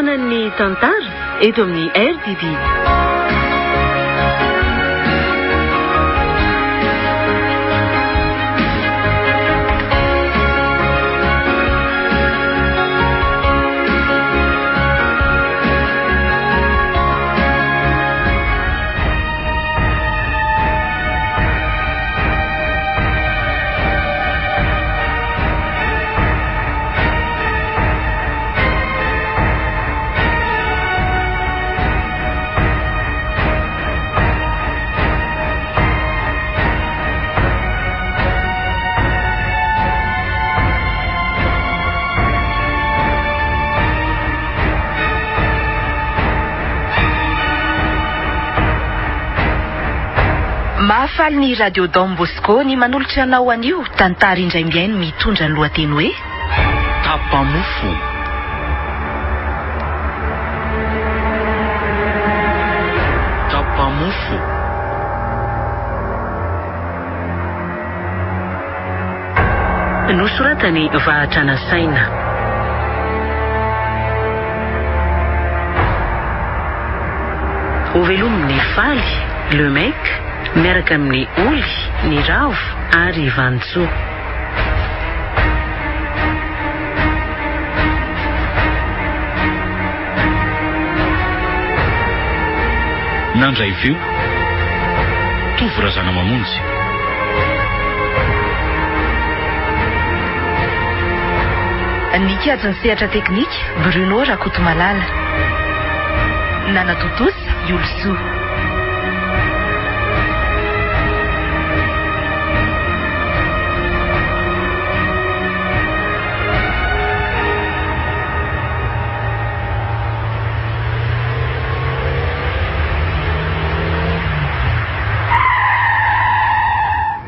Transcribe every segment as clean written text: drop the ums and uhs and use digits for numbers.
foanan'ny Tantara eto amin'ny RDB. Mahafaly ny radio Don Bosco ny manolotra anao anio tantara indray miaino mitondra ny lohateny hoe tapamofo. Tapamofo. Nosoratany Vahatrana Saina. Ho velomin'ny faly le mec miaraka amin'ny oly ny ravo ary vantso. Nandray veo tovorazana mamonjy. Ny kiajy ny sehatra teknika Bruno Rakoto Malala. Nana Totos Yolso.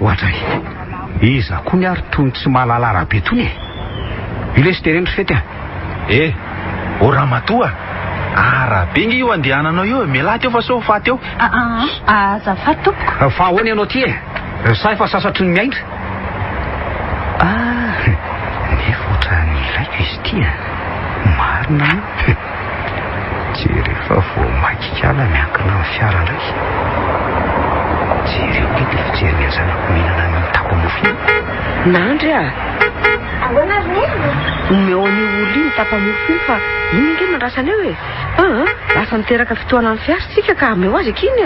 Ohatray, iza koa ny ary tony tsy mahalala arabe tony e. Ilesiterendry fety o ramatoa arabe nge io andehananao io melaty eo fa so faty eo. Azafady tompoko. Fa ahoana ianao ty say fa sasatry ny miaindra. Nefa ohatrany ilaiko izy ty marina jerefa vao makikala miankina amin'ny fiara indray. Jereo ny dia fijery ny azanako mihinana ny tapamofo. Nandry Ahoana ry neny? Omeo ny olo iny tapamofo iny fa iny nge nandrasana eo lasa niteraka fitoana amin'ny fiara tsika ka ameo azy akiny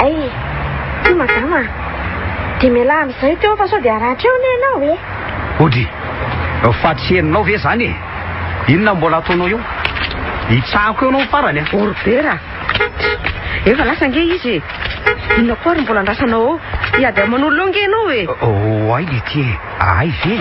Ay, ty madama dia miala amin'izay teo fa sao dia aratra eo ny ianao Ody, faty heninao ve zany inona mbola ataonao eo? Hitsahako eo anao farany Orbera efa lasa nge izy inona koa ary mbola andrasanao iady aman'olo eo nge ianao ay le ty ay ve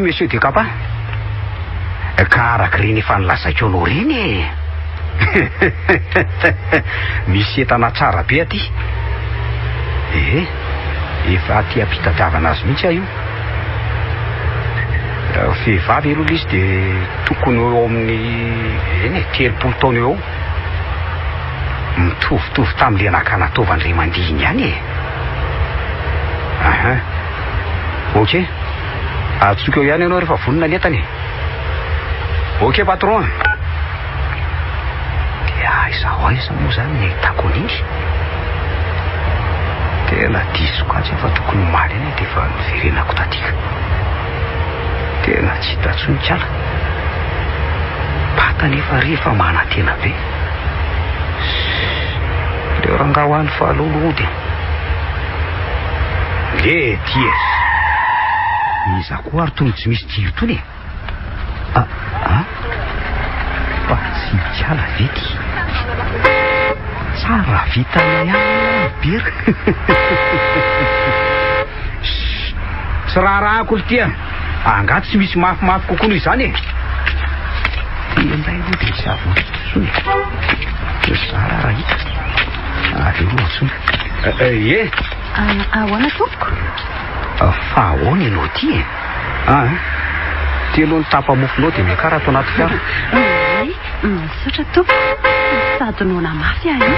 Monsieur Dekapa ka arak'ireny efa nilazaiko anao reny misy entana tsara be aty efa aty ampitadiavana azy mihitsy io vehivavy aloha izy dia tokony eo amin'ny 30 taona eo mitovitovy tamin'le anakanatovandray mandihiny ihany ok atsoka eo ihany ianao rehefa vonona ny entany. Ok patron. Dia izaho aiza moa zany ny ahitako an'iny. Tena disoko azy efa tokony maly eny dia efa niverenako tatika. Tena tsy hita intsony kala. Bata nefa rehefa manantena be. Leo rangahy ho an'ny fahalolody. Ties. Iza koa ary tony tsy misy jiro tony fa tsy kala vety tsara vita ihany bery sy raharahako ly tia angaty tsy misy mafimafy kokoa noho izany e. Indray aloha dia tsy avotsony zara raha hita ary io otsony ahoana tompoko? Fa ahoana ianao ty e? Ty aloha ny tapamofonao dia miakara ato anaty fiara. Misaotra tompoko, sady noana mafy ahy io.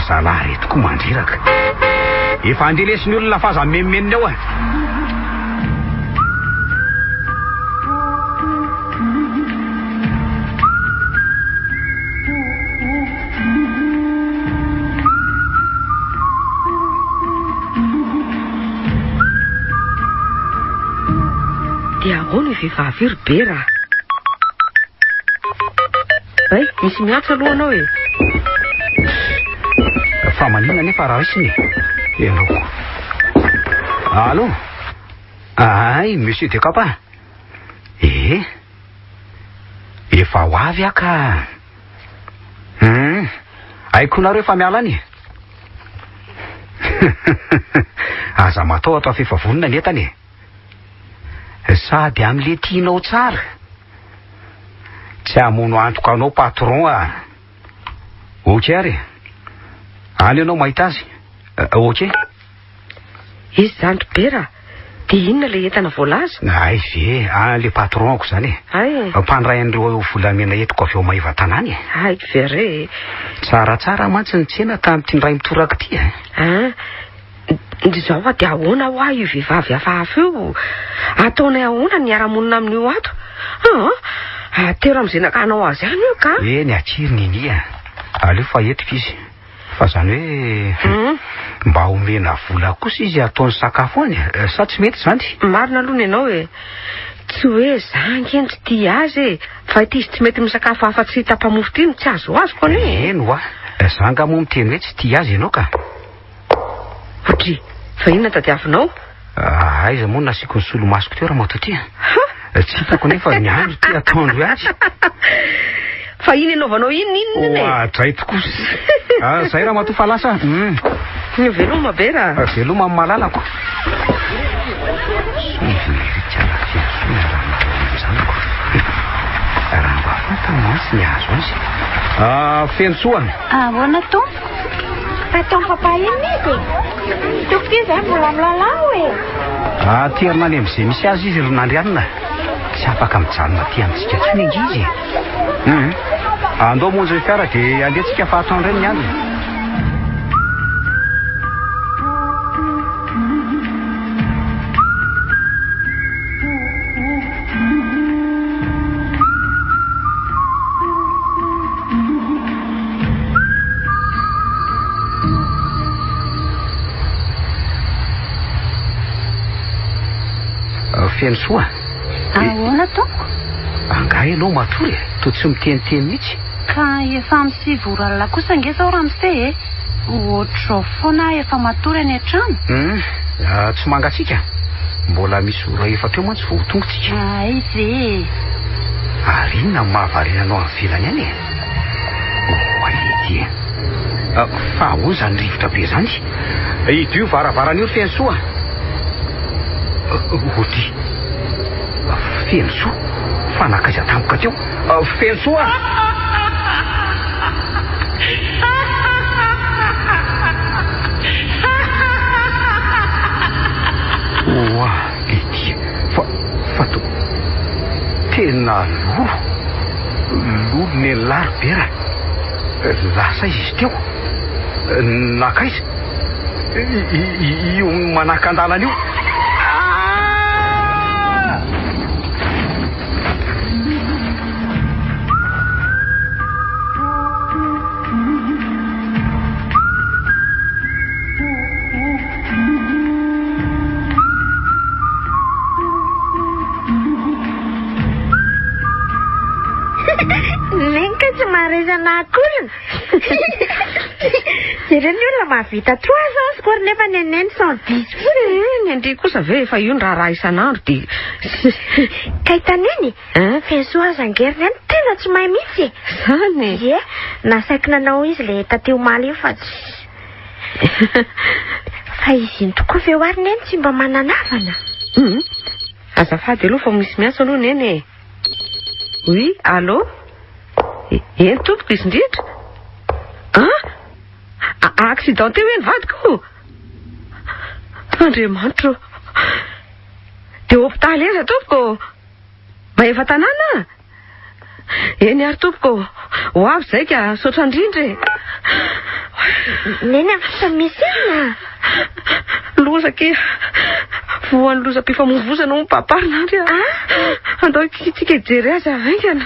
Zalahy retoko mandriraka. Efa andelesiny olona faza memimeniny ao dia ahoana vehivavy iry be raha. Misy miatsa alohanao e. Fa manina nefa raha isiny. Ianao. Allô? Ay, monsieur de Capa. Efa ho avy aka. Aiko nareo efa miala any. Aza matao atao fefavonina netany e. Sady amin'le tianao tsara. Tsy hamono antoka anao patron Ok ary. Any ianao mahita azy. Ok. Izy zany be raha. Dia inona le entana voalaza? Ay ve, le patronko zany e. Mpandray an'ireo volamena entiko avy eo maiva tanany e. Ay vere. Tsaratsara mantsy ny tsena tamin'ity ndray mitoraka ity e. Zao fa dia ahoana ho ahy io vehivavy hafahafa io. Ataonay ahoana ny ara-monina amin'io ato? Tero amin'izay nakanao azy ihany io ka? Ny atsiriny iny aleo fa etiko izy. Fa zany hoe mba omena vola kosa izy ataony sakafo any. Sa tsy mety zany? Marina aloha ianao e. Tsy hoe zangy tsy tia azy e. Fa ity izy tsy mety misakafo afa-tsy tapamofo ity tsy azo azoko anie. Eno zanga moa miteny hoe tsy tia azy ianao ka. Otry, fa inona tadiavinao? Aiza moa nasiko ny solomasoko teo raha mato ty. Tsy hitako nefa ny andro ty atoandro azy. Fa iny anaovanao inona e? Dray tokoa. Zay raha mato fa lasa. Veloma be raha. Veloma amin'ny malalako. Raha mba fanta mantsy ny azo azy. Feno soa. Ahoana tompoko? Ataony papa iny izy. Toko ty izay mbola milalao e. Terina any amin'izay misy azy izy ronandry anina. Tsy afaka mijanona ty amintsika tsony angizy. Andao monjy ny fiara dia andehantsika fahatany ireny ny andro. Feno soa. Ahoana tompoko? Angahy ianao matory toa tsy miteniteny mihitsy. Ka efa amin'ny 7 oralina kosa nge zao ramose e. Ohatr'izao foana efa matory any an-trano. Tsy mangatsika. Mbola misy ora efatra eo mantsy vao tongotsika. Ay ve. Ary inona mahavariana anao amin'ny velany any e? Ity fa ahoana ny rivotra be zany? Io varavarana io feno soa. Ody feno soa fa nakaiza tampoka teo. Feno soa. Ity fa to tena lolo ny laro be raha. Lasa izy teo nakaiza io manakandalana io. Jereny olona mahavita 3 zao skory nefa neneny 110. Ny andri kosa ve efa io ny raha isan'andro dia Kaitaneny Fesoa zangeriny tena tsy mahay mihitsy. Zany nasaiko nanao izy le tateo maly io fa fa izy tokoa veo ary neny tsy mba mananavana. Azafady aloha fa misy miasa aloha neny. Oui, allô? Eny tompoko izy indrindra? Accident teo eny vadiko. Andriamanitra. Dia hôpitaly eza tompoko. Mba efa tanàna? Eny ary tompoko. Ho avy izay ka saotra indrindra. Neny fa misy inona? Lozaka voan'ny lozam-pifamoivozana ho paparina andry. Andao tsika hijery azy avaingana.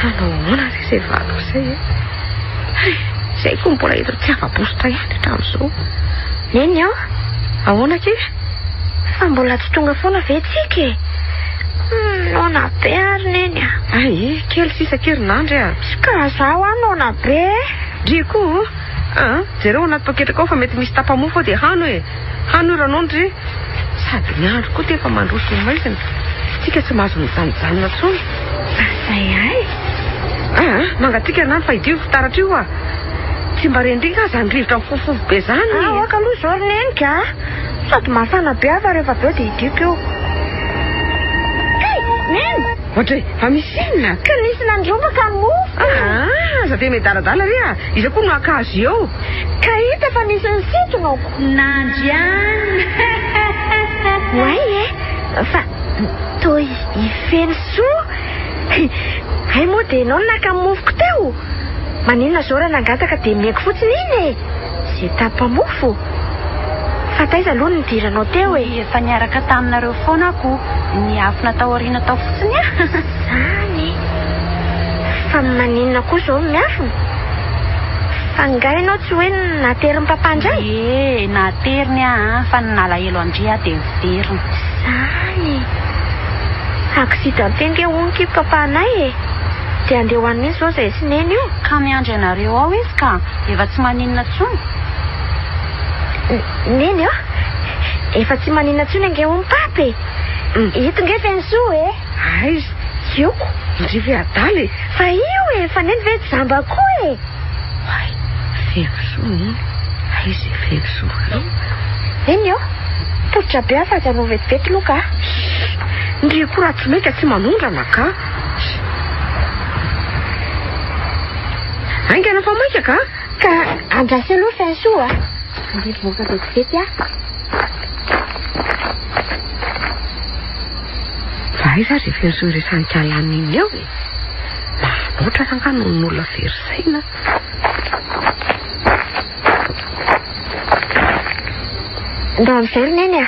Nahoana ry izay vadiko izay izay koa mbola eto tsy afa-bositra ihany hatramin'izao. Neny ao? Ahoana ke? Fa mbola tsy tonga foana ve tsika? Nona be ary neny a. Ay, kely sisa kerinandry a. Tsy ka zaho nona be. Dry koa? Jereo anaty paketraka ao fa mety misy tapamofo dia hano e. Hano ranondry. Sady ny andro koa tefa mandroso maizina. Tsika tsy mahazo mijanonjanona tsony. Zay ay. Mangatsika nany fa idio fitaratra io a. Tsy mba rendrika zany rivotra mifofofo be zany. Oaka aloha zao neny ka. Sady mafana be ava rehefa be dia idioko eo. Neny. Ohatry fa misy inona? Ka nisy nandrombaka ny mofo. Za dia medaladala ry a. Iza koa no akazo eo. Ka hita fa nisy ny sitonako. Nandriana. Way fa toy ifeny soa. Ay moa dia ianao naka mofoko teo. Maninona zao raha nangataka dia mieko fotsiny iny e. Zay tapamofo. Fa taiza aloha ny diranao teo e. Efa niaraka taminareo foana ako. Ny afona tao aoriana tao fotsiny a. Zany. Fa maninona koa zao miafina. Fa ngainao tsy hoe natery ny papandray? Nateriny a. Fa nalahelo andria dia miverina. Zany. Accidenté nge onky papanay e. Dia andeha ho an'iny zao izay sy neny io. Ka miandry anareo ao izy ka efa tsy maninona tsony. Neny ao? Efa tsy maninona tsony nge ho mpape. Hito nge fensoa e. Aiza, ioko, indrivy adaly. Fa io e, fa neny ve tsy zamba koa e. Ay, fensoa iny. Aiza fensoa io. Neny ao? Potra be afa aza no vetivety loka. Ndry koa raha tsy maika tsy manondrana ka. Aingana fa maika ka? Ka andrasy aloha fensoa. Andeha voaka vetivety a. Fa aiza ry fensoa resan'ny kalana iny eo e. Manoatra rangano n'olona verisaina. Ndao amin'izay neny a.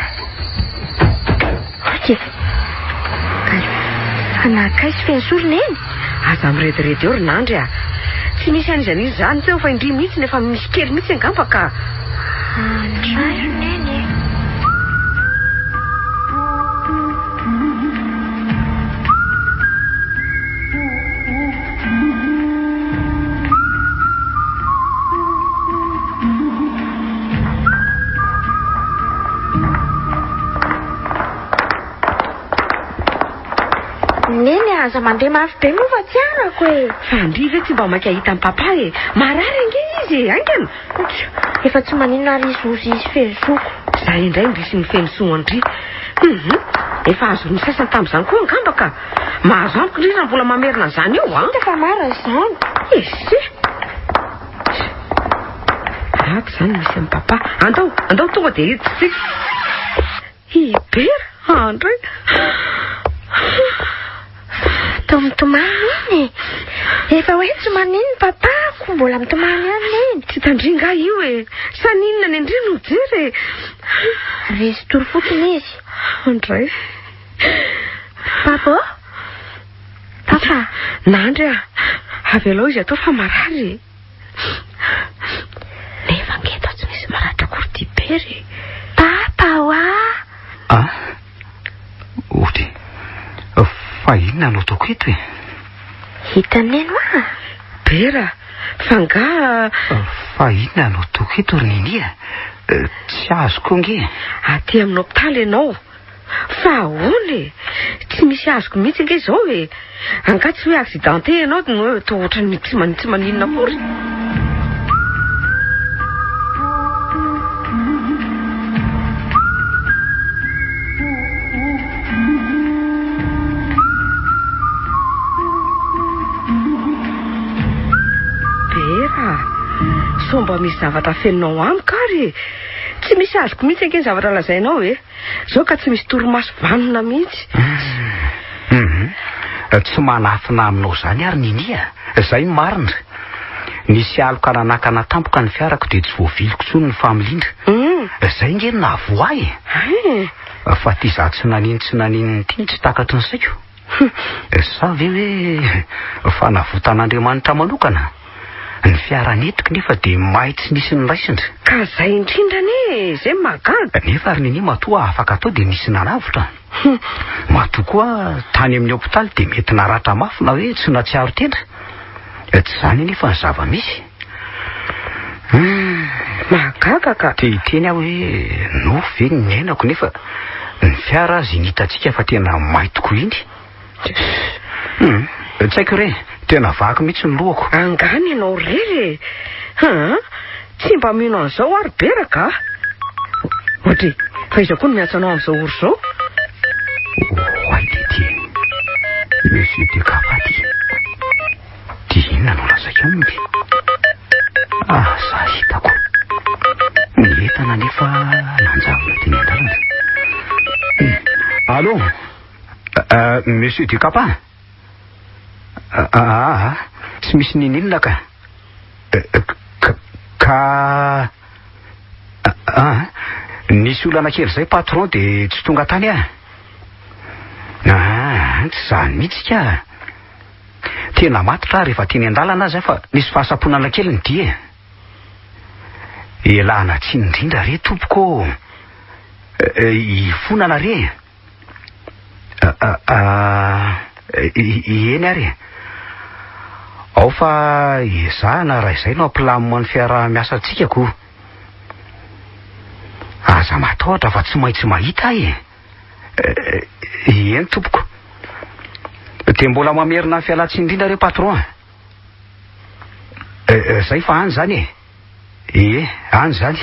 Oke. Anakaizy fensory neny. Aza mirediredy eo ry nandry a. Tsy misy an'izany izany teo fa indry mihitsy nefa misy kely mihitsy angamba ka. Andray neny. Neny aza mandeha mafy be moa fa tsy arako e. Fa andry ve tsy mba maika hita amin'ny papa e. Marary ange izy e, aingana. Efa tsy maninona rizozy izy fezoko. Za indray ndrisy ny fensoa andry. Efa azo ny sasany tamin'izany koa angamba ka. Mahazo amiko indrindra mbola mamerina an'izany io a. Hita fa mara izany. Ese. Ako zany misy amin'ny papa. Andao tonga dia hiditsika. Hibera, andray. Mitomany iny. Efa hoe tsy maninona papako mbola mitomany ihany neny. Tsy tandringa io e. Sa ninona ny indrindra no jery. Resy toro fotsiny izy. Andray. Papa? Papa? Nandry a. Avy aloha izy atao fa marary. Nefa ngeto tsy misy maratra korty bery. Papa hoa. Ohatra. Fa inona no ataoko eto e? Hitaneno a. Bera, Fanga fa inona no toky eto ry Ninia? Tsy azoko nge. Aty amin'ny hôpitaly ianao. Fa ahoana e? Tsy misy azoko mihitsy nge izao e. Anga tsy hoe accidenté ianao no toa ohatrany tsy maninona kory. Somba misy zavatra fenonao amiko ary. Tsy misy azoko mihitsy anke zavatra lazainao e. Zao ka tsy misy toromaso vanona mihitsy. Tsy manafina aminao zany ary Ninia. Zay marina. Nisy aloka nanakana tampoka ny fiarako dia tsy voaviliko tsony ny familindra. Zay nge navoay. Fa ty za tsy nanino ty tsy takatry ny saiko. Sa ve hoe fanavotan'Andriamanitra manokana? Ny fiara netiko nefa dia mahay tsy nisy ny raisindra. Ka zay indrindra ne, zay magaga. Nefa ary Ninia matoa afaka atao dia nisy nanavotra. Matoa koa tany amin'ny hôpitaly dia mety naratra mafy na hoe tsy natsiaro tendra. Tsy zany nefa ny zava-misy. Magaga ka. Teny aho hoe nofo ve ny ainako nefa ny fiara azy nitatsika fa tena mahay tokoa iny. Tsy haiko re, tena vaky mihitsy ny lohako. Angany ianao rery. Tsy mba mino an'izao ary beraka. Ohatra fa iza koa no miantsanao amin'izao oro izao. Hoay ty monsieur de Capaty. Dia inona no lazaiko aminy? Za hitako. Ny entana nefa nanjavona teny an-dalana. Allô? Monsieur de Capaty? Tsy misy ninona ka. Nisy olana kely zay patron dia tsy tonga tany tsy zany mihitsy ka. Tena matotra rehefa teny an-dalana azy fa nisy fahasaponana kely ny dia. Elana tsy indrindra re tompoko. Ifonana re. Eny ary. Ao fa izahana raha izay no ampilamina ny fiara miasa antsika ko. Aza matahotra fa tsy maintsy mahita eny tompoko. Dia mbola mamerina ny fialan-tsindrindra re patron. Zay fa any zany any zany.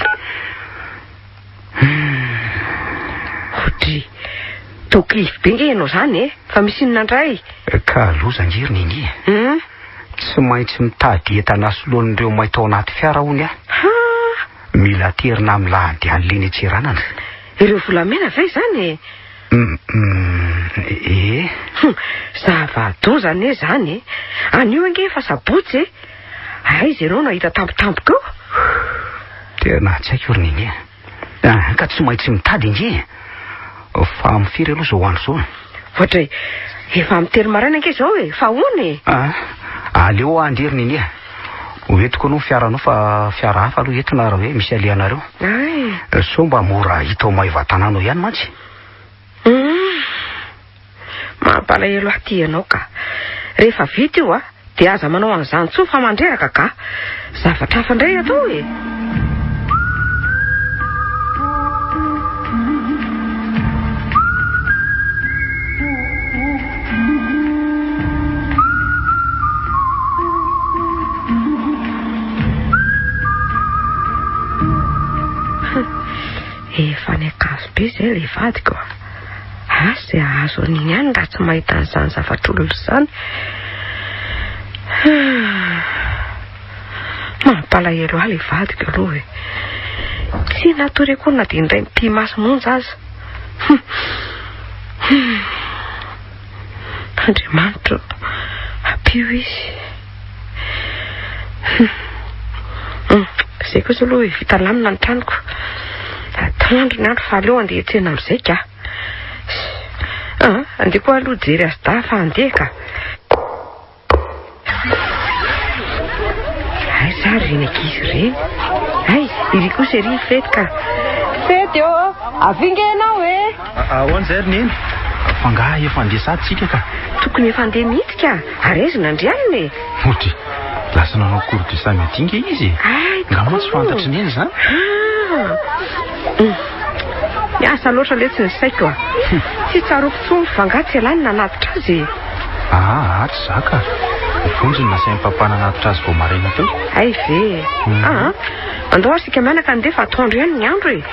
Otry toklify be nge ianao zany fa misy inona indray. Ka loza ngery Ninia. Tsy maintsy mitady entana soloan'ireo mahita ao anaty fiara hony mila terina amin'ny lahandian'ileny etseranana. Ireo volamena ve zany? Zava-doza zany anio ange fa sabotsy aiza ianao nahita tampotampoka eo? Tena tsy haiko ry Ninia. Ka tsy maintsy mitady nge. Fa amin'ny firy aloha zao andro zao. Ohatra efa miteny maraina ange zao fa hoany? Aleo andery Ninia. Hoentiko no fiaranao fa fiara hafa aloha entina raha hoe misy alianareo. So mba mora hita ao maivatananao ihany mantsy. Mampalahelo aty ianao ka. Rehefa vita io dia aza manao an'izany tsoa fa mandreraka ka. Zavatra hafa indray atao efa ny akazo be zay le vadiko. Zay ahazo an'iny ihany raha tsy mahita an'izany zavatr'olona izany. Mampalahelo ahy le vadiko aloha tsy natory akory na dia indray mity masomonja aza. Andriamanitra ampio izy. Zay kosa aloha vita lamina ny tranoko. Atandro ny andro fa aleo andeha etsena amin'izay ka. Andeha koa aloha jery azy da fa andeha ka. Zary reny ankizy reny. Iry kosa ery fety ka. Fety avinga ianao ahoana zay ry neny? Fa ngaha efa andeha sady tsika ka. Tokony efa andeha mihitsy ka. Ary aiza nandrianina Otry lasa nanao cours de samedinga izy. Ngamo tsy fantatry neny zany. Miasa loatra le tsy ny saiko a. Tsy tsaroko tsony vangatsy alany nanatitra azy. Tsy zaka. Vonjy nasain'ny papa nanatitra azy vao maraina teo. Ay ve. Andao asika mianaka andefa atoandro ihany ny andro e.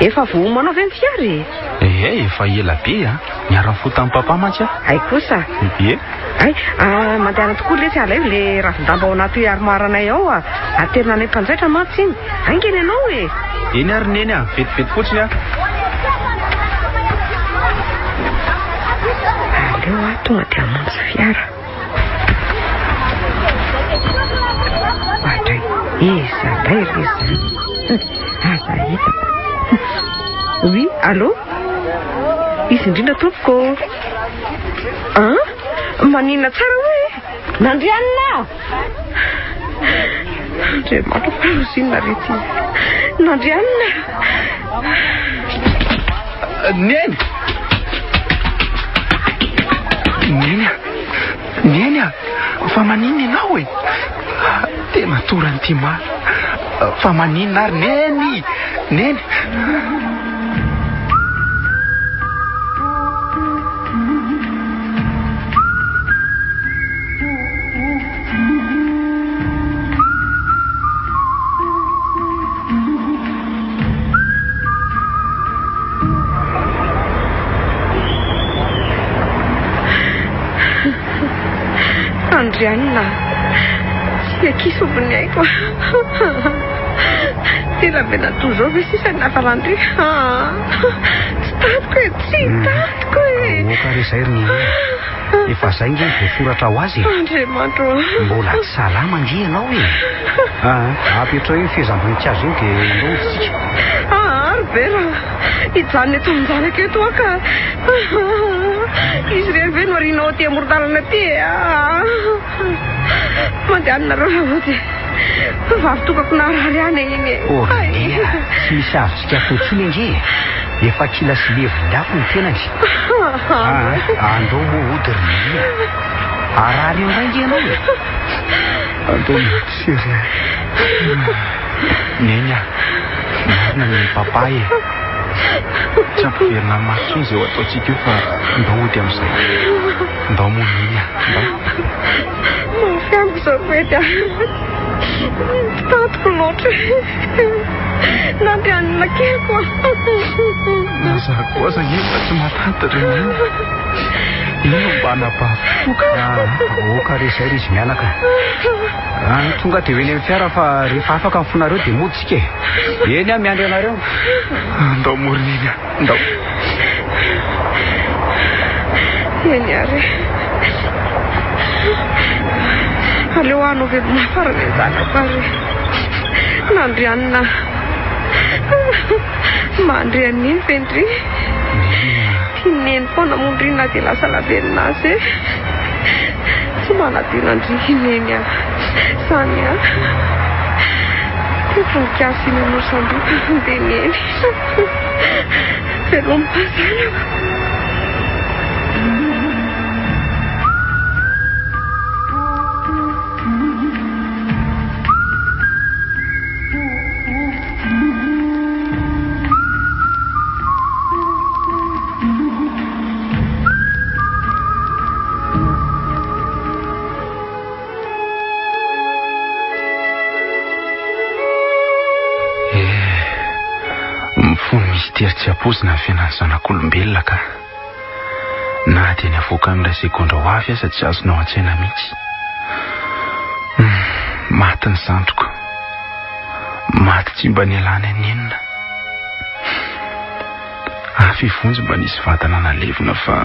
Efa voamanao ve ny fiara e? Efa ela be miara mifoto tamin'ny papa mantsy Ay kosa. Ay, mandehana tokoa le tsy alaivo le ravin-damba ao anaty armoiranay ao aterina anay mpanjaitra mantsy iny. Aingeny ianao e. Eny ary neny vetivety fotsiny Aleo tonga dia hamonjy fiara. Atray, iza lay ry izy. Aza hitako. Oui, allô? Izy indrindra tompoko. Maninona tsara hoe? Nandrianina! Andriamanitra fa rosinina rety. Nandrianina! Neny! Neny fa maninona ianao e? Tena torany ty ma. Fa maninona ary Neny! Andrianina, tsy akiso obiny aiko. Tena be natozao ve sisa ny nafarandry. Tsy tatiko e. Moka re zay ry Neny. Efa zay nge voasoratra ho azy. Andriamanitra. Mbola tsy salama nge ianao e. Apetra io fihazam-boninkazo io dia andao tsika. Ary vera. Hijanona eto amin'izany aketo ka. Izy rery ve no arinao aty amoron-dalana aty mandehanareo raha vavy tokako narary any iny. Tsy misy azotsika fotsiny nge. Efa kila sy levo lafo ny tenany. Andao moa ody ry Neny. Arary indray nge ianao e. Andao motsiry. Neny marina ny papa e. Tsy ampiverina maso izy eo ataotsika io fa ndao ody amin'izay. Ndao moa Neny Mafiambo zao mety tatiko loatra. Nandrianina keko. Za kosa ngefa tsy matantatra Neny. Ino mba napahafoka. Oka re zay ry izy mianaka. Tonga dia eny amin'ny fiara fa rehefa afaka mifonareo dia moditsika e. Eny miandry anareo. Ndao mory Neny ndao. Eny ary. Aleo ano velona farany ny zakako ary. Nandrianina. Mandry an'iny fendry. Neny foana mondrina dia lasa lavelona azy e. Tsy manadina andry Neny sany voninkazo inanao sandoka dia Neny. Veloma mpazanako. Tsy apozina ny fiainan'ny zanak'olombelona ka. Na dia ny avoaka amin'ilay sekondra ho avy aza tsy azonao an-tsaina mihitsy. Maty ny zandriko. Maty tsy mba nialany an'inona. Afy vonjy mba nisy vatana nalevona fa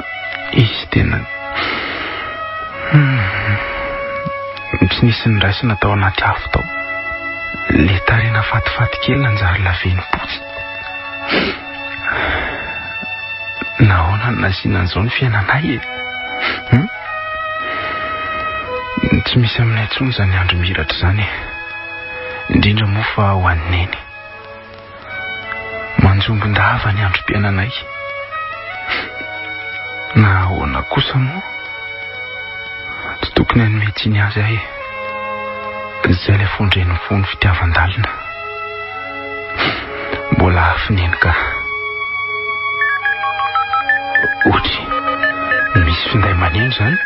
izy tena tsy nisy ny raisina tao anaty afo tao. Le tarina fatifaty kely nanjary laveny potsy. Nahoana ny nasianan'izao ny fiainanay e. Tsy misy aminay intsony izany andro miratra izany e. Indrindra moa fa ho an'ny Neny. Manjombon-dava ny androm-piainanay. Na ahoana kosa moa tsy tokony hanome tsiny azy ahy e. Izay ilay fondren'ny fony fitiavan-dalina. Mbola hafineny ka. Otry, misy finday maneno zany.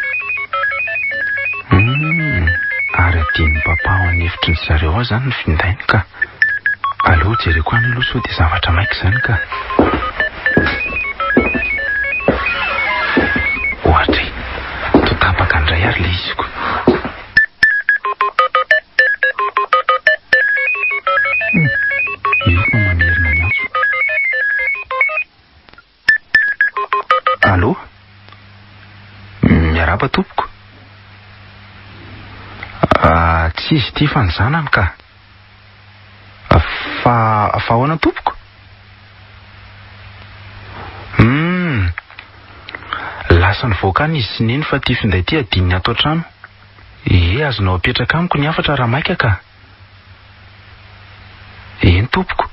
Ary adian'ny papa ao an'hevitry ny zareo ao zany ny findainy ka. Allo, jereko any aloha sao dia zavatra maika zany ka. Ohatra, totapaka indray ary le iziko. Io mamerina ny antso. Allo? Miaraba tompoko? Tsy izy ty fa ny zanany ka. Fa ahoana tompoko? Lasa nivoaka any izy sininy fa ty finday ty adininy ato an-trano. Azonao apetraka amiko ny afatra raha maika ka. Eny tompoko,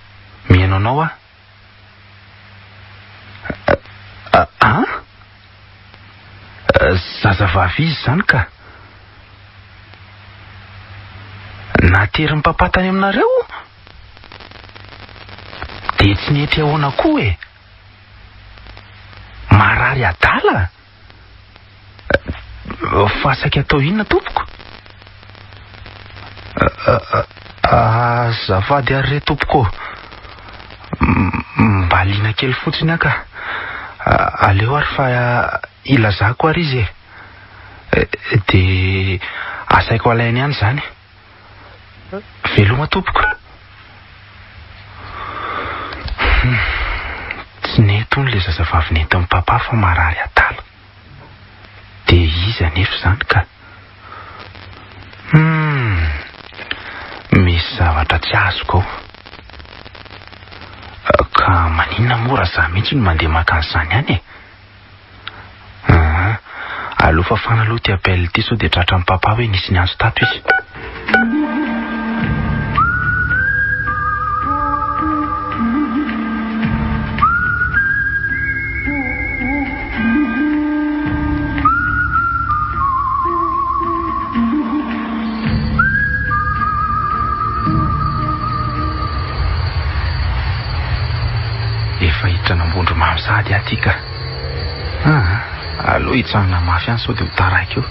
mihaino anao a? Zazavavy izy zany ka. Natery ny papa tany aminareo? Dia tsy nety ahoana koa e. Marary adala? Fasaka atao inona tompoko? Azafady ary re tompoko. Mba liana kely fotsiny aka. Aleo ary fa ilazako ary izy e. Dia asaiko alainy ihany zany. Veloma tompoko. Tsy neto ny le zazavavy nentin'ny papa fa marary adala. Dia izy anefa zany ka. Misy zavatra tsy azoko ao. Ka maninona mora za mihitsy no mandeha maka an'izany any e. Alofa fana aloha ty appel ty sao dia tratra amin'ny papa hoe nisy ny anjo tato izy. Efa hiditra nambondro mamy sady aty ka. Aloha hitsangana mafy any sao dia ho taraiky eo.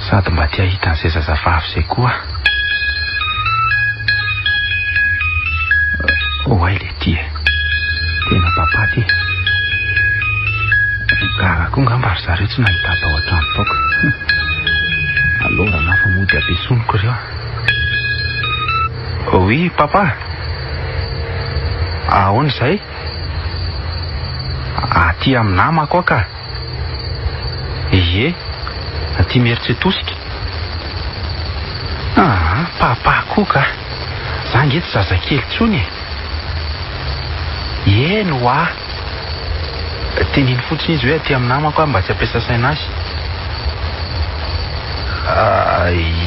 Sady mba tia hita an'izay zazavavy izay koa. Ay le ty e. Tena papa ty. Gaga koa ngamba ry zareo tsy nahita atao an-trano taoko. Aloha raha nafa mody ampiasoniko ireo. Oui, papa. Ahoana izay? Aty aminamako ka. Ie, aty mieritsetosika. Papa koa ka. Za ngeto zazakely tsony e. Eno a. Teniny fotsiny izy hoe aty aminamako mba tsy ampiasa saina azy.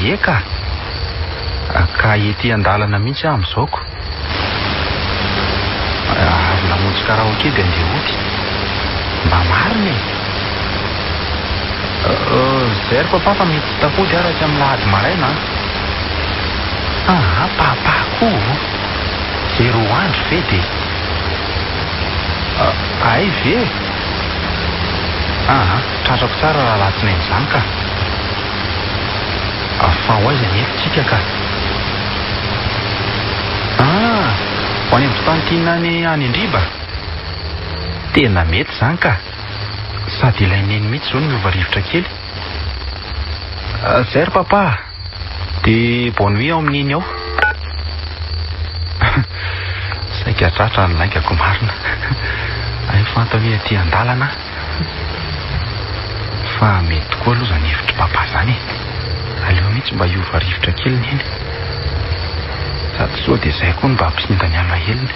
Ie ka. Ka ety andalana mihitsy amin'izaoko. Avy namonjy karaoke dia andeha ody. Mba marina e. Zay ry papa fa mety tafody ary aty amin'ny lahady maraina. Papa koa. 0 andro ve dia. Ay ve. Tratrako tsara raha latsinainy izany ka. Fa ho aiza ny efitsika ka. Ho any amin'ny fotoantiana any Andriba. Tena mety izany ka. Sady ilaineny mihitsy izao ny miova rivotra kely. Zay ry papa. Dia bonne nuit ao amin'iny ao. Saika tratra ny laingako marina. Ay fantany hoe aty andalana. Fa mety koa aloha zany hevitry papa zany e. Aleo mihitsy mba hiova rivotra kely neny. Sady sao dia izay koa no mba hampisinda ny alahelo.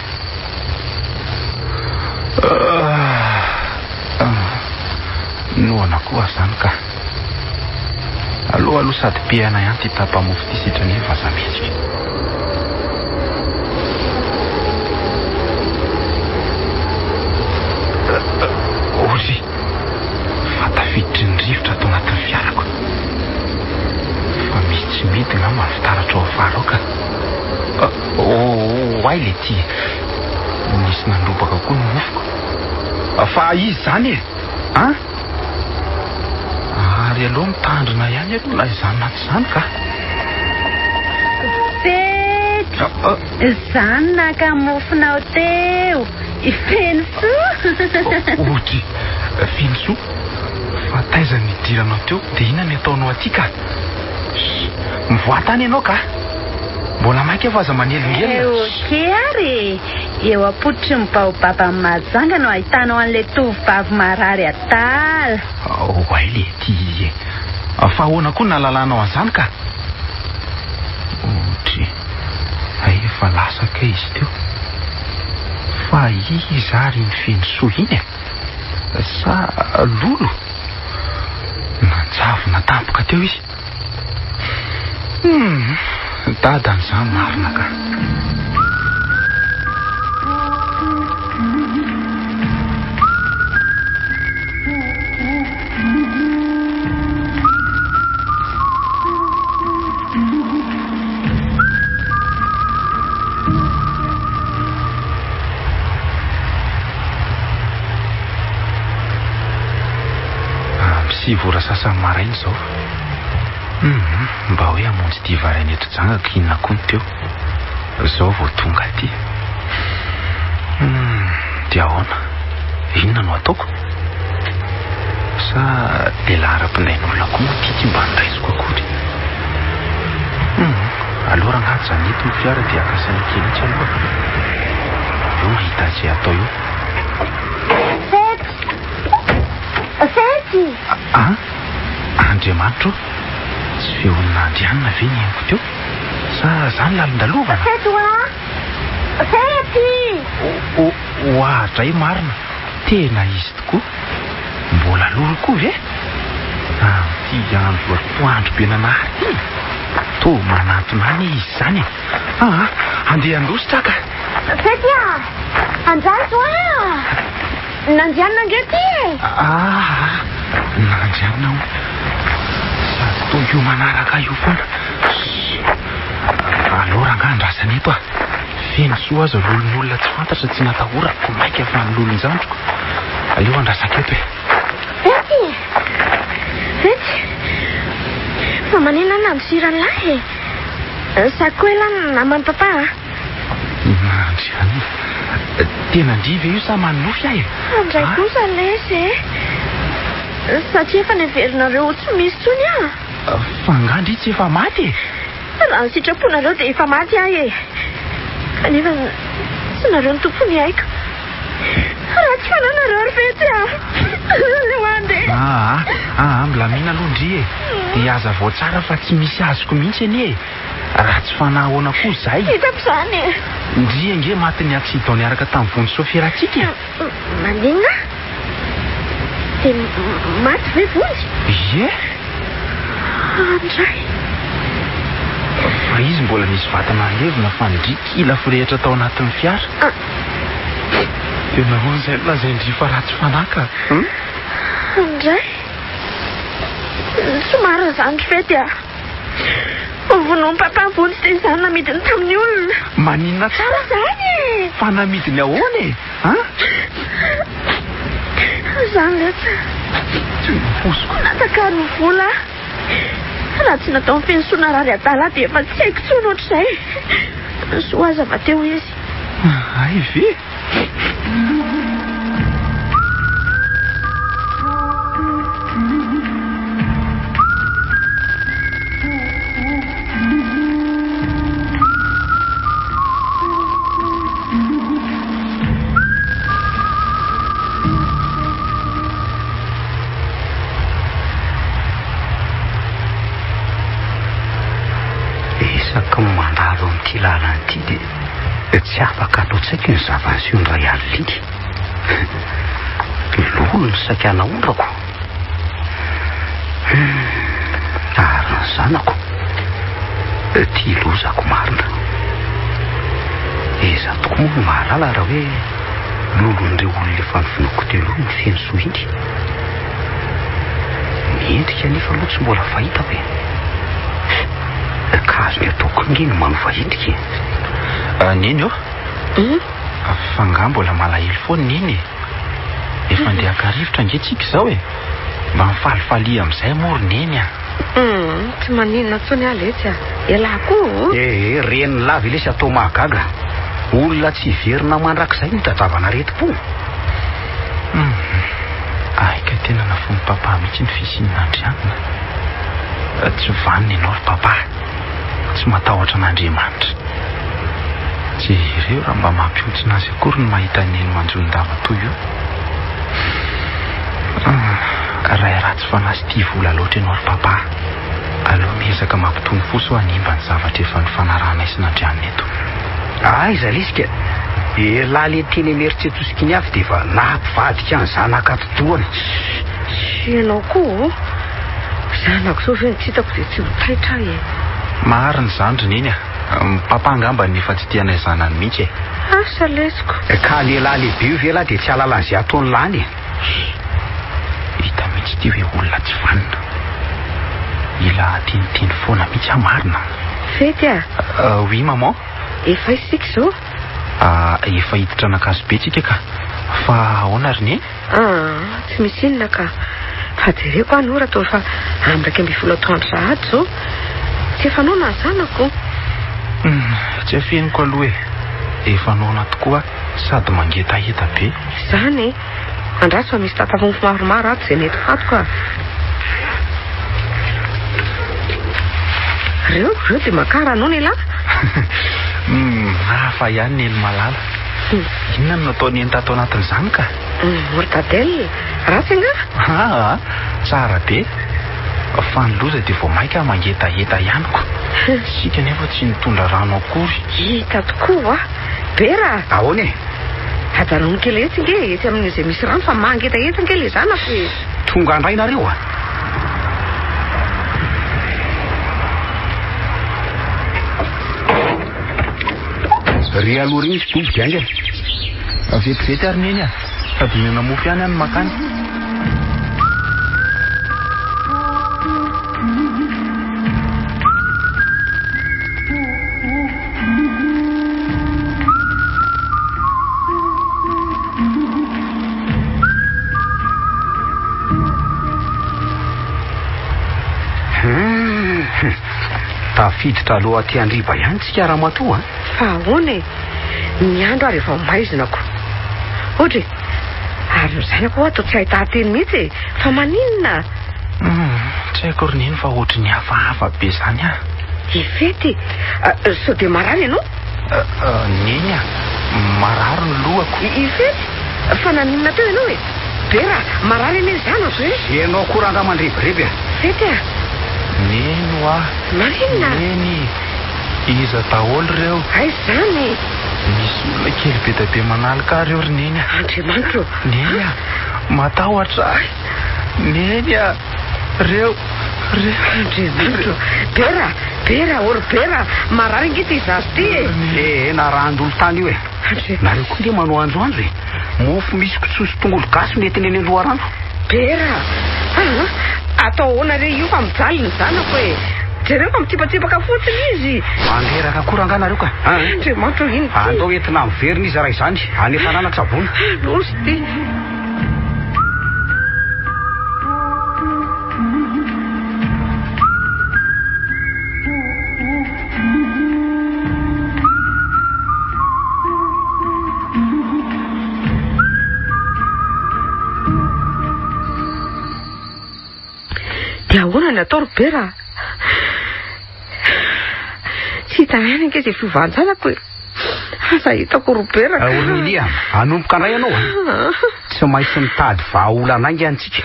Noana koa zany ka. Aloha sady pehana ihany ty tapa-mofo ty sitrany hoe vaza mihitsy. Ozy, fa tafiditry ny rivotra atao anatin'ny fiarako. Fa misy tsy mety nga mahafitaratra ao afara ao ka. Ay le ty nisy nandropaka koa ny mofoko. Fa izy zany e ary aloha mitandrina ihany aloha na izany naty izany ka. Zany naka mofonao teo ifeno soa. Ohatra feno soa fa taiza nidiranao teo dia inona ny ataonao aty ka? Mivoatany ianao ka? Mbola maika fa aza manelingelina. Oke ary eo apototry ny baobaba amin'ny mahajanga no ahitanao an'ilay tovovavy marary atala. Ay le ty fa ahoana koa nalalanao an'izany ka? Ohatra efa lasaka izy teo. Fa izy ary ny feno soa iny sa lolo nanjavona tampoka teo izy. Dadan'izany marina ka. Sivora sasany maraina izao. Mba hoe hamonjy ty varainy eto jangako inona koa ny teo. Izao vao tonga aty. Dia ahoana? Inona no ataoko? Sa lehilahy ara-pindain'olona koa moa tiky mba niraisiko akory? Aloha raha angaty zany eto ny fiara dia akasana kely itsy aloha. Eo mahita izay atao eo. Fety! Andriamanitro, tsy feonina andrianina ve ny henoko teo? Sa zany lalondalovana? Fety hoa! Fety! Oadray marina, tena izy tokoa. Mbola lolo koa ve? Ty andro atoandro be nanahary ty. To manatona any izy zany. Andeha andositra ka. Fety andraso nandianina nge ty nandianina o. Sady to io manaraka io foana. Alora nga andrasana eto feno soa aza lolon'olona tsy fantatra tsy natahorako maika fa ny lolonjandroko. Aleo andrasaka eto Fety fa manena na misiralahy sakoela namany papa Andriany tena ndrive io sa manofy ahy andray kosa lesy satria efa neverinareo tsy misy tsony fa ngandry tsy efa maty raha ny sitraponareo dia efa maty ahy kanefa tsy nareo ny tompony haiko raha tsy fananareo ary Fety leo andeha milamina aloha ndry dia aza vao tsara fa tsy misy azoko mihitsy anie raha tsy fanahoana koa zay hitako zany ndry ange maty ny accident niaraka tamin'ny vony sofiratsika manina dia maty ve vony andray fa izy mbola nisy vatana levina fa ndrikila firehetra tao anatin'ny fiara tena hoan'izay lazay ndry fa raha tsy fanaka andray somary zany Fety vonomy papa vony sy teny zany namidiny tamin'ny olona maninona tsara zany fa namidiny ahoana zany leta posiko nataka ny vola raha tsy natao ny fensoana rary adala dia efa tsy haiko tsony ohatr'izay soa aza va teo izy ay ve mandalo amin'ity lalana ity dia tsy afaka loatsaiko ny zava-nsyony ray aliny lolo ny saikana ondrako ary ny zanako ty lozako marina eza tokoa moa mahalala raha hoe lolon'ireo olona efa nifinoko telo ny feno soa iny miendrika nefa aloha tsy mbola fahita hoe ka azo ny ataoko ngeny manovaindrika neny eo fa nga mbola malahelo foana neny efa ndeaka rivotra ngetsika izao e mba mifalifaly amin'izay mory neny tsy maninona tsony aletsy ialako reny lava ilesy atao mahagaga olona tsy verina mandrak'izay nitadravana retim-po aika tena nafony papa mihitsy ny fisian'andrianina tsy vaniny ianao ry papa tsy matahotra an'Andriamanitra tsy ireo raha mba mampiontsina azy akory ny mahita neny manjolondava toy io raha ratsy fanazy tia vola loatra ianao ry papa aloha miezaka mampitony foso ho animba ny zavatra efa ny fanarahana isin'andrianina eto iza lesika lahy le teny emeritsetosika iny avy dia efa nampivadika ny zanaka totoana ianao koa zanako sao ve ny tsy hitako dia tsy ho taitra mariny zandry neny papa angamba ny efa tsy tianay zanany mihitsy asa lesiko ka lehilahy lehibe io vela dia tsy alala an'izay ataony lany hita mihitsy ty hoe olona tsy vanina ila tinitiny foana mihitsy amarina fety oui maman efa isika izao efa hiditra nakazo be tsika ka fa ahoana ry neny tsy misy inona ka fa jereko anora to fa amiraika amby folo atoandro sahady zao tsy efa nona ny zanako tsy afeniko aloha efa nona tokoa sady mangetaheta be izany andraso fa misy tapamofo maromaro ato izay mety fatoka reo dia makara anao ny lahy fa ihany neny malala inona no nataony eny tato anatin'izany ka mortadelle ratsy anga tsara be fa ny loza dia vao maika mangetaheta ihaniko sika nefa tsy nitondra rano akory hita tokoa bera ahoana ajanony kely etsy nge etsy amin'izay misy rano fa mangetaheta nkely zanako tonga andray nareo ry aloha reny misy doboka ange vetivety ary neny sady mena mofo ihany any makany tafiditra aloha aty andriva ihany tsika raha matoa fa ahoana ny andro ary efa maizinako ohatra ary zanako ho atao tsy hahitateny mihitsy fa maninona tsy haiko ry neny fa ohatra ny hafahafa be zany ifety sao dia marary ianao neny marary ny lohako ifety fa naninona teo ianao bera marary eny zana zay ianao koranga mandrevirevy fety neno maninona neny iza daholo reo ay zany misy olona kely be da be manalika reo ry neny Andriamanitra neny matahotra neny reo Andriamanitra bera ory bera marary ngety izazy ty na rahandolo tany io nareo koa nde manao androandro mofo misy kitsosy tongolo gasy netiny eny aloharandro bera atao ahoana re io fa mijaly ny zanako jereo fa mitsipacipaka fotsiny izy manderaka koranga nareo ka Andriamanitra ino andao entina miverina izy raha izany anefa nanaka savony nosy ty ahoana ny atao ry bera tsy hita ihany ange izay fiovanjanako asa hitako ry bera Ormilia anomboka andray ianao tsy maintsy mitady vahaolana angy antsika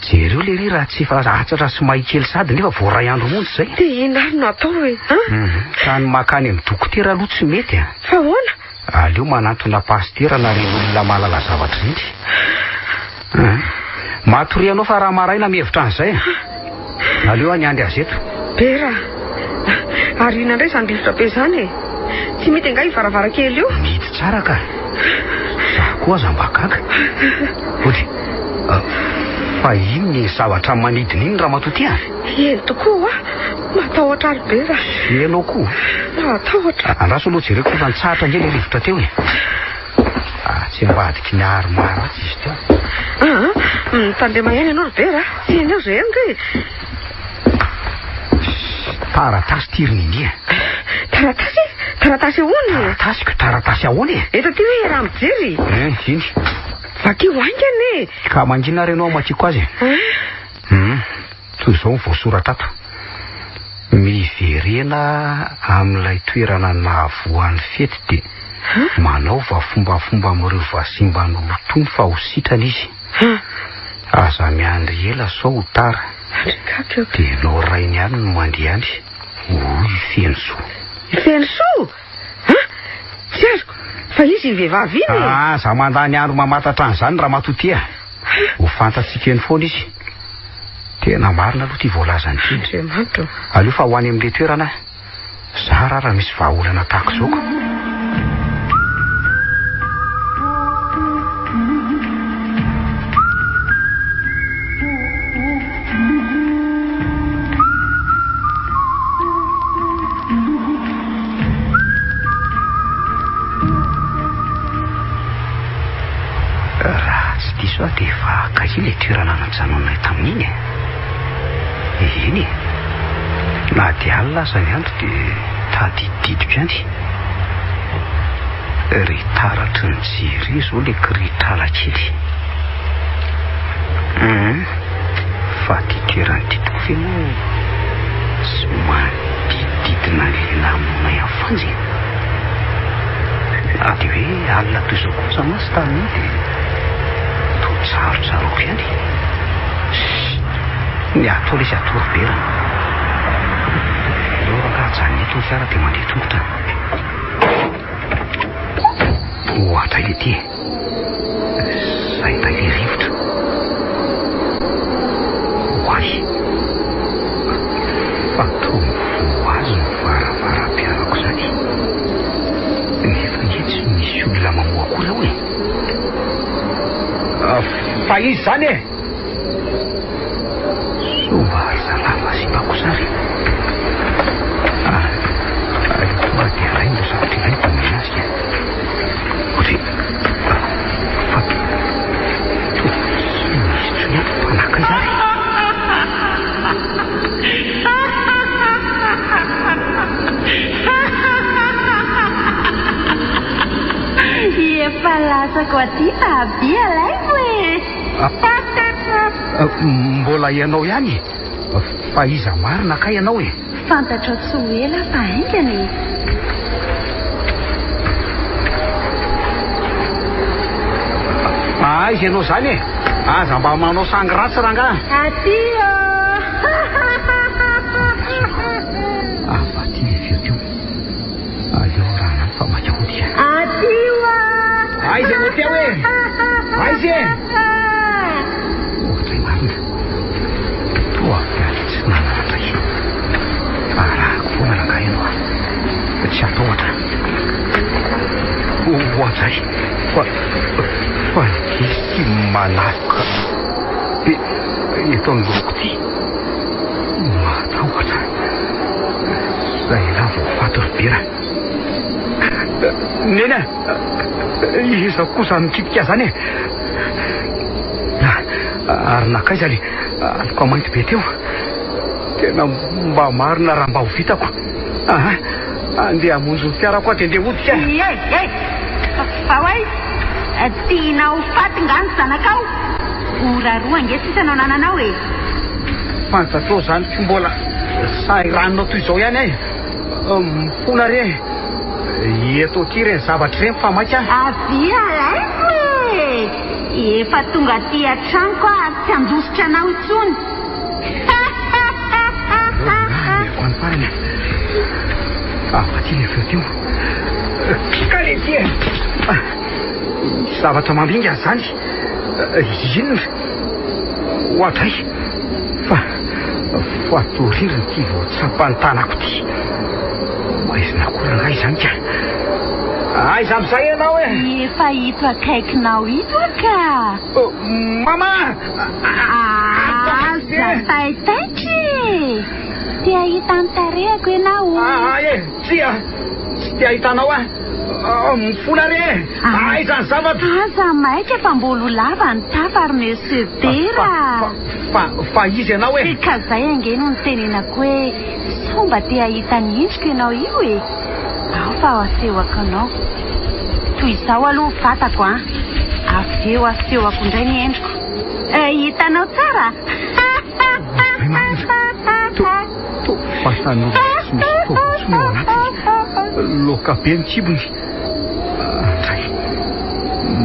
jereo le ry raha tsy efa ratsatra sy mahikely sady nefa voaray andro montsy zay dia inano no atao ka ny makany amin'ny dokotera aloha tsy mety fa ahoana aleo manantona pastera na ry olona mahalala zavatra indry matorianao fa raha maraina mihevitra an'izay aleo any andry azy eto bera ary ina indray izany rivotra be izany tsy mety anga hivaravarakely io mety tsara ka za koa aza mba gaga oty fa ino ny zavatra manidina iny raha matoty eny tokoa matahotra ary be raha. Ianao koa matahotra. Andraso aloha jereko fa nitsahatra indray ilay rivotra teo e. Tsy ambadiky ny aromaro atsy izy teo. Mitandrema ihany ianao be raha. Tsy enao zay ihany ke. Taratasy tiriny india. Taratasy ahoana? Taratasy ahoana e? Eto ty hoe raha mijery. Iny. Vakio haingany e. Ka mangina ary ianao matiako azy. Toy izao voasoratra ato. Miverena amin'ilay toerana nahavoan'ny fety dia manaova fombafomba amin'ireo vasimban'olo tony fa ho sitrana izy. Aza miandry ela sao ho tara. Dia ianao rainy ihany no mandeha any. Hoy feno soa. Feno soa? Tsy azoko. Fa izy vehivavy iny. Za mandany andro mamantatra an'izany raha matotia. Ho fantatsika eny foana izy. Tena marina aloha ty voalazany ty. Aleo fa ho any amin'ilay toerana. Zara raha misy vahaolana tahaka izao ko. Dia efa kahia ilay toerana nanjanonay tamin'iny e. Iny na dia alina aza ny andro dia tadididiko ihany. Ry taratry ny jery izao ilay kiritrala kely. Fa ty toerany ty tokofa moa tsy manodididina ilay namonay afanjy. Na dia hoe alina toy izao kosa masy tamin'iny dia sarotsaroko ihany. Ny atao ilay izy atorobera. Eo rangahajan'ny eto ny fiara dia mandeha tongotra. Ohatra ilay ty. Zay ta ilay rivotra. Hoay. Fa toa voazo ny varavaram-piarako izany. Nefa ny tsy misy olona mamoa koa hoe. Fa izy zany e. Somba zalava sy bakosary. Tonga dia ray no zavatra ilay tamina azy. Ohatry fa tsy misy tsony ato mpanaka izany. Efa lasako aty taby alay hoe. Mbola ianao ihany. Fa iza marina ka ianao e. Fantatra tsy ho ela fa haingany. Izy ianao zany e. Aza mba manao sangy ratsy ranga. Aty Fa ty le feo teo. Aleo rana fa makiahoty. aty Izy ianao teo e. Izy e. Ohatra marina. Toa fialy tsy nanatray. Arahako foana ranga ianao. Tsy atahotra. Ohatray. Fa izy manaka. Eto amin'ny ty. Matahotra. Zay laha vao fatorobera. Nena. Iza kosa mikitika zany e. Ary nakaiza le aloko mainty be teo. Tena mba marina raha mba ho vitako. Andeha hamonjy ny fiarako aty andeha hodika. fa hoe tianao fatongany zanakao. Oraroa nge sisa anao nananao e. Fantatrao zany tsy mbola sahiranonao toy izao ihany e. Mifona re. Eto ty reny zavatra reny fa maika. Avy alay hoe. Efa tonga aty an-tranoko tsy handositra anao intsony. Efa ny farany. Fa ty le feo teo. Ka le ty e. Zavatra mambinga zany. Inona? Ohatray. Fa toririny ty vao tsapany tanako ty. Maizina koranga izany ka. Aiza amin'izay ianao e. Efa hito akaikinao ito ka. Mama! Aza taitaitry. Ty ahita ny tarehako ianao. Tsy te ahitanao mifona re. Aiza ny zavatra. Aza maika fa mbola lava ny tafary monsieur Dera. Fa izy ianao e. Ka zay angeno ny tenenako hoe somba te ahita ny endriko ianao io e. Ao fa asehoko anao. Toy izao aloha fatako avy eo asehoko indray ny endriko. Hitanao tsara. Fatanao tsy misy tovotsony ao anatiny. Loka be ny tsibony. Andray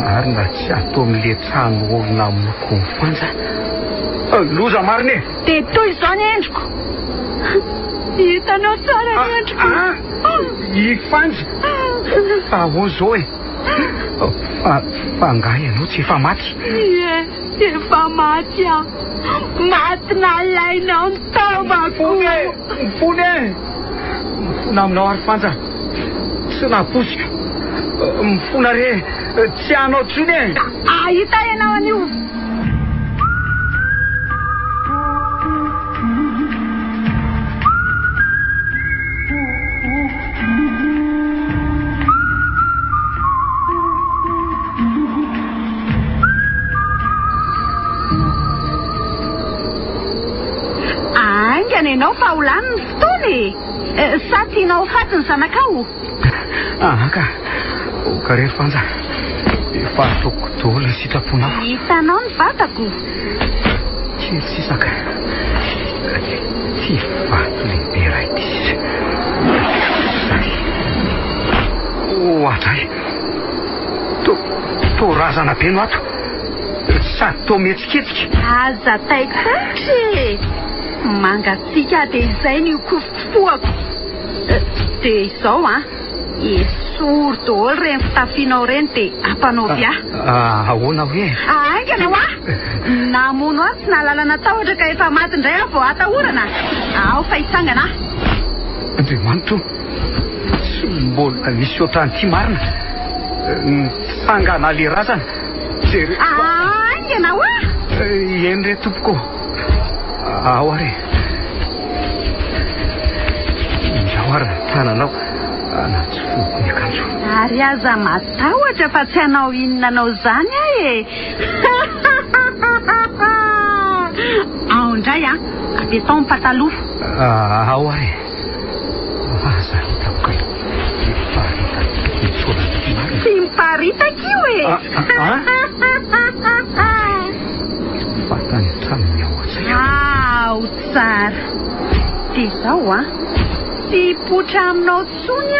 marina tsy atao amin'le trano olona moko mifanja. Loza marina e. De toy izao ny endriko. Hitanao tsara ny endriko. Ifanja. Ahoana zao e. Fa ngahy ianao tsy efa maty. Efa maty maty nalainao ny taovako. Mifona aminao ary fanja. Tsy naposika. Mifona re. Tsy anao tsony e. Ahita ianao anio. Ianao fa olany ny fotoana sa tianao faty ny zanakao. Ka rery fanja. Efa ataoko daholo ny sitraponao. Hitanao ny vatako. Tsy sisaka. Ty vato lehibe raha ity sisa. Atray. To razana be no ato. Sady to metsiketsika. Aza taitotry. Mangatsika de izay ny kofofoako. De izao esoro daholo reny fitafianao reny de ampanaovy ahoana hoe? Aingana namono aho tsy nalalana tahotra ka efa maty indray aho vao atahorana. Ao fa hitsangana. Andriamanitro, tsy mbola nisy ohatran'ity marina. Sangana le razana. Aingana eny re tompoko. Ao are. Indrao tananao anaty foko ny akanjo. Ary aza matahotra fa tsy anao inona anao zany ao indray abetao ny pataloha. Ao are. Aza hitako tsy miparitaka io fatany traminy ao atsay. Ao tsara. Dia izao tsy potra aminao tsony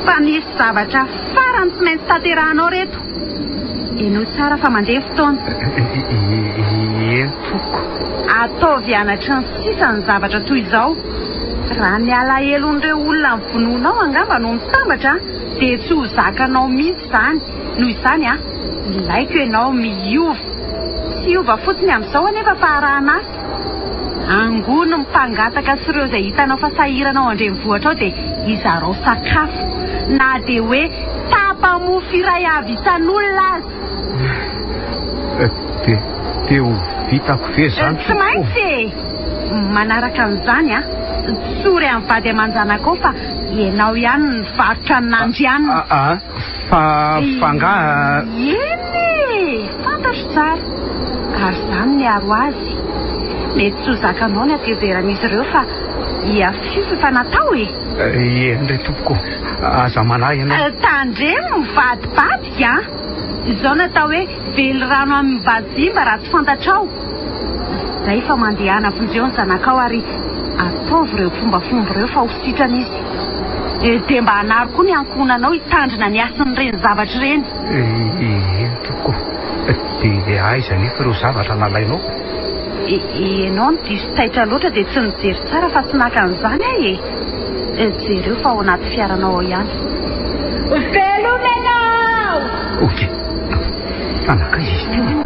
fa nisy zavatra farany tsy maintsy tanterahanao reto. Eno tsara fa mandeha fotoana. Entoko. Ataovy anatry ny sisa ny zavatra toy izao. Raha ny alahelon'ireo olona ny vononao angamba no mitambatra dia tsy ho zakanao mihitsy izany. Noho izany ilaiko ianao miova. Hiova fotsiny amin'izao anefa fa arahana azy. Angono mpangataka sy ireo izay hitanao fa sahiranao andrenivohitra ao dia izarao sakafo na dia hoe tapa-mofo iray avy isan'olona azy. Dia ho vitako ve zany? Tsy maintsy manaraka an'izany tsory amin'ny vady aman-janako fa ianao ihany ny varotra ny nandrianina. Fangaha. Eny fantatro tsara. Ary izany ny aro azy. Mety tsy ho zakanao ny atezeranizy ireo fa hiafio fa natao Eny re tompoko. Aza manahy ianao. Tandremo mivadibadika izao natao hoe vely rano amin'ny bazimba raha tsy fantatrao. Zay fa mandehana vonjeo ny zanakao ary ataovy ireo fombafomba ireo fa ho sitran'izy. Dia mba hanaro koa ny ankonanao hitandrina ny asin'ireny zavatra ireny. Tompoko. Dia aiza nefa ireo zavatra nalainao? Ianao no diso taitra loatra dia tsy nijery tsara fa tsy naka an'izany jereo fa ao anaty fiaranao ao ihany. Velomenao! Oke. Fanaka izy teo.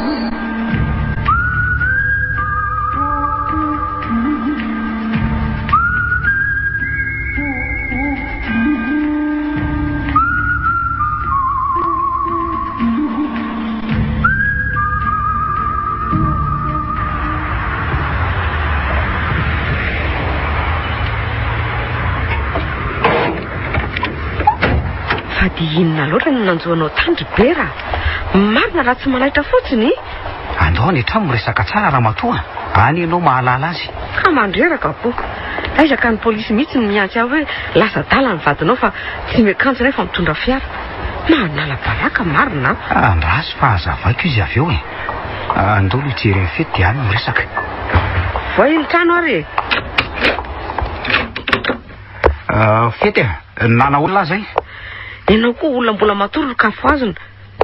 fa dia inona loatra no nanjoanao tandry be raha marina raha tsy malaitra fotsiny andao ny trano resaka tsara raha matoa any ianao mahalala azy ka mandreraka po aizaka ny polisy mihitsy ny miantsy aho hoe lasa dala ny vadinao fa tsy miakanjo rehefa mitondra fiara manala baraka marina andrasy fa hazavaiko izy avy eo andao lo hijery ny fety dia any miresaka voa iny trano ary fety nana olona zay ianao koa olona mbola matoro kafo azony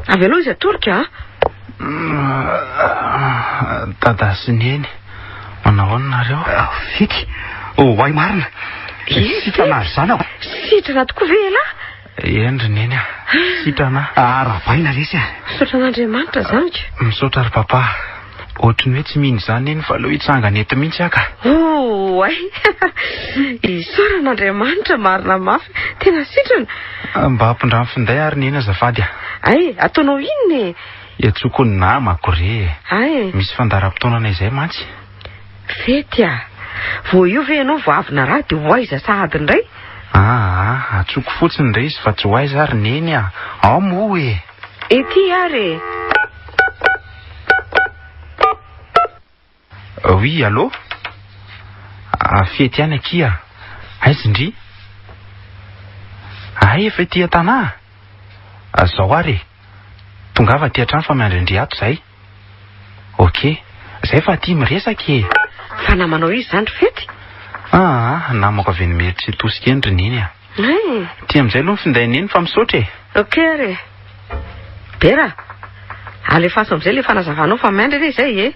avy aloha izy atorika dada sy neny manahoanareo fety hoay marina sitrana azy zany aho sitrana tokoa ve ela endry neny sitrana rabaina lesy misaotran'Andriamanitra zany ka misaotra ry papa ohatrany hoe tsy mihiny zany neny fa aleo hitsangana eto mihitsy aka ay isaoran'Andriamanitra marina mafy tena sitrana mba hampindramy finday ary neny azafady ay ataonao inony iatsoko ny namako re ay misy fandaram-potoanana izay mantsy fety vo io ve ianao voavina raha dia ho aiza sahady indray atsoko fotsiny re izy fa tsy ho aiza ary neny ao mo ety ary oui allo fety any akia aizy ndry ay efa ety an-tanà zao ary tongava ty an-trano fa miandrindry ato zay ok zay fa ty miresaka fa namanao izy zany fety namako avy nymeritry tosika endry neny ty am'izay aloha finday neny fa misaotra ok ary bera alefaso am'izay le fanazavanao fa miandry re zay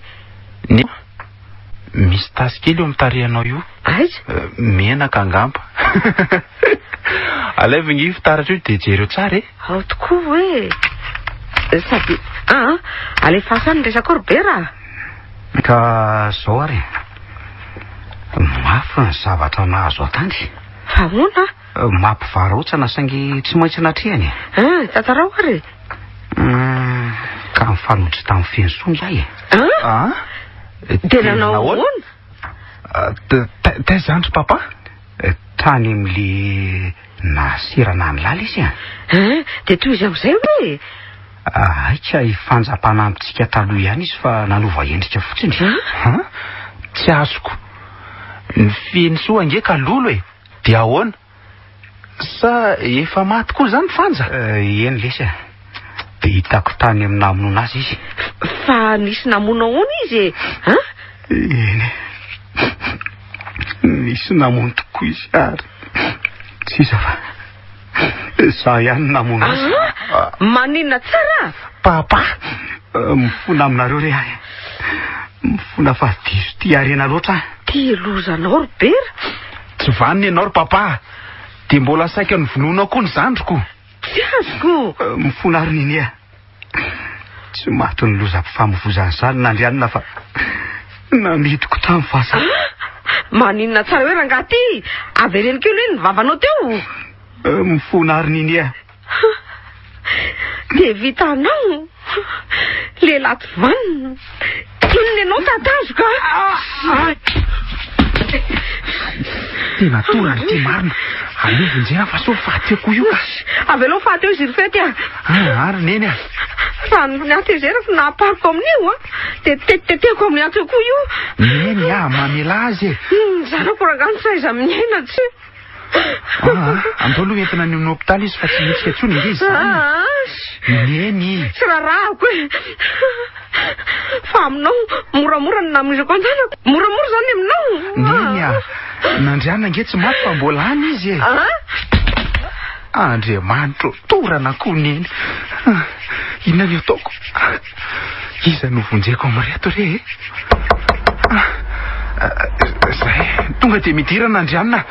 misy tasy kely eo amitarehanao io aiza menaka angamba alaiva gny fitaratra io dia jereo tsara ao tokoa hoe sady alefaso any resaka ory bera ka zao ary mafy ny zavatra nahazo atandry fa ona mampivarotsana saingy tsy maintsy natrehany tantarao ary ka mifanohitry tamin'ny fensongy ahy dia nanao ona taiza andry papa tany amin'le nasirana ny lala izy dia toy izy amin'izay hoe aika hifanjapana amintsika taloha ihany izy fa nanova endrika fotsiny tsy azoko ny fensoa angeka lolo dia ahoana sa efa maty koa zany fanja eny lesy dia hitako tany amin'ny namonona azy izy fa nisy namonao ona izy eny nisy namono tokoa izy ary tsisa fa za ihany namona azy maninona tsara papa mifona aminareo re ahy mifona fa diso ty arena loatra ty lozanao ry bera tsy vaniny ianao ry papa dia mbola saika ny vonoana koa ny zandroko tsy azoko mifona ary niny tsy maty ny lozam-pifamovozany zany nandrianina fa namidiko tamin'ny vasa maninona tsara hoe rangaty avereny keo lohe ny vavanao teo mifona ary niny dia vitanao lehilahy tsy vanina inona ianao tatazoka tena torany ty marina aleovonjena fa so faty eo koa io avy aloha faty eo izy ry fety ary neny raha ny atezerako napariko amin'io dia teteteko amin'ny ato koa io neny mamela azy zanako rangano saiza amin'ny aina tsy andao aloha entina ny amin'ny hopitaly izy fa tsy mitsika tsony nge izy neny tsy rarahako fa aminao moramora ny namizako an-tanako moramora zany aminao neny nandriana nge tsy maty fa mbola any izy Andriamanitra torana koa neny inona ny ataoko iza no vonjeko amin'reto re zay tonga dia midirana andrianina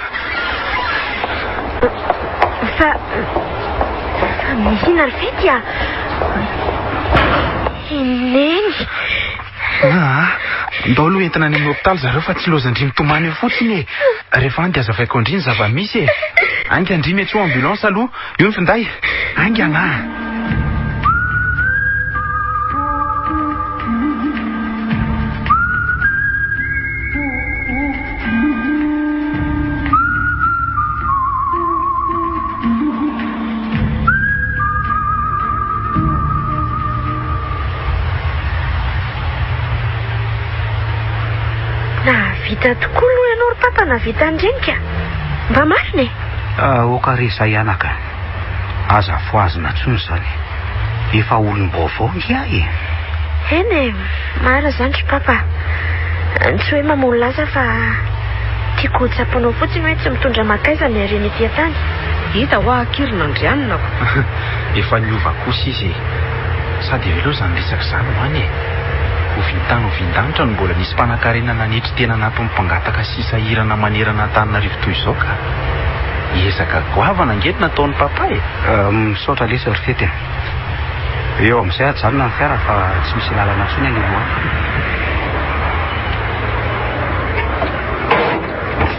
fa mihina ry fety neny ndao aloha entina any amin'ny hopitaly zareo fa tsy lozandrimy tomany eo fotsiny rehefa any dia azavaiko andriny zava-misy angy andrimy atso ambulance aloha io ny finday angy ana Vita tokoa aloha ianao ry papa na vita andrenika. Mba marina e? Oka reza ianaka. Aza foazina tsony zany. Efa olom-baovao ngia e. Eny e, marina zany ry papa. Tsy hoe mamono lasa fa tiako tsapanao fotsiny hoe tsy mitondra makaiza ny areny etỳ tany. Hita ho akirina andrianina ko. Efa niova kosa izy. Sady veloha zany resaka zany hoany e. Ovindanitra no mbola nisy mpanankarena nanetry tena anatin'ny mpangataka sy sahirana manerana Antananarivo toy izao ka. Ezaka goavana angety nataon'ny papa e. Misaotra lesa ry fety. Eo amin'izay ajanona ny fiara fa tsy misy lalana tsony any aloha.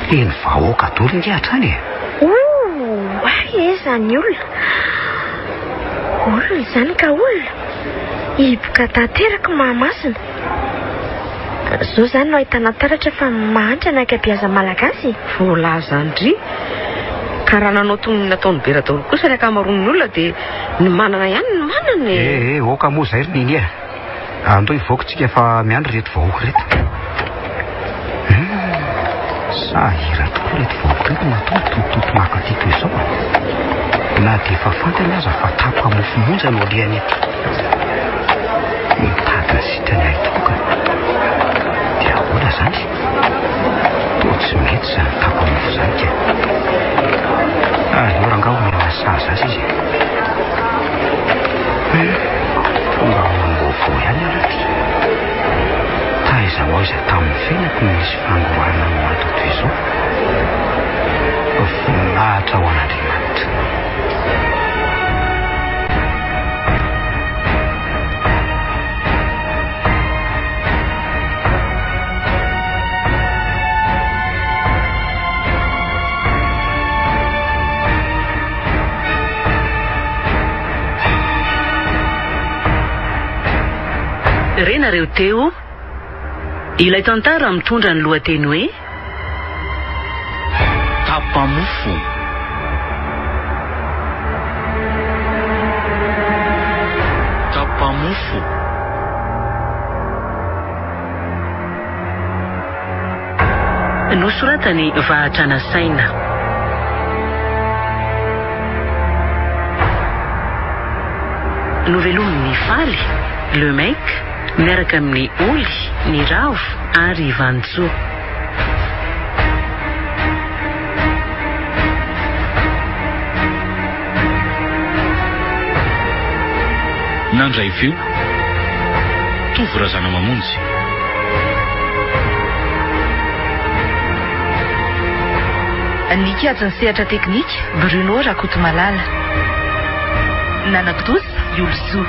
Feno vahoaka dolo nge hatrany e. Ay zany olona. Olona zany ka olona. Hiboka tanteraka mahamasina. Zao zany no ahitana taratra fa mahantra ny ankabeaza malagasy. Voalaza andry. Ka raha nanao tony nataon'ny bera daholo kosa ny akamaroan'ny olona dia ny manana ihany ny manana e. Oka moa zay ry niny e. Andao hivoakontsika fa miandry reto vahoaka reto. Sahira tokoa reto vahoaka reto natao tototo makaty toy izao. Na dia efa fantany aza fa tapoka mofo monja no alehany eto. Mitady sitrany ahitoka. Dia ahoana zany? Toa tsy mety zany tapoka mofo zany ka. Io rangao mena saza azy izy. Tonga olom-baovao ihany anaty. Taiza ho aiza tamin'ny fiainako no misy fangorana no ato toy izao. Voninahitra ho an'Andriamanitra. Renareo teo ilay tantara mitondra ny lohateny hoe Tapamofo. Tapamofo. nosoratany Vahatrana Saina. Novelomin'ny Faly, le mec, miaraka amin'ny Oly, ny Ravo ary Vanjo. Nandray feo tovy razana mamonjy. Ny kiajy ny sehatra teknika Bruno Rakoto Malala. Nanakitosa Iolzo.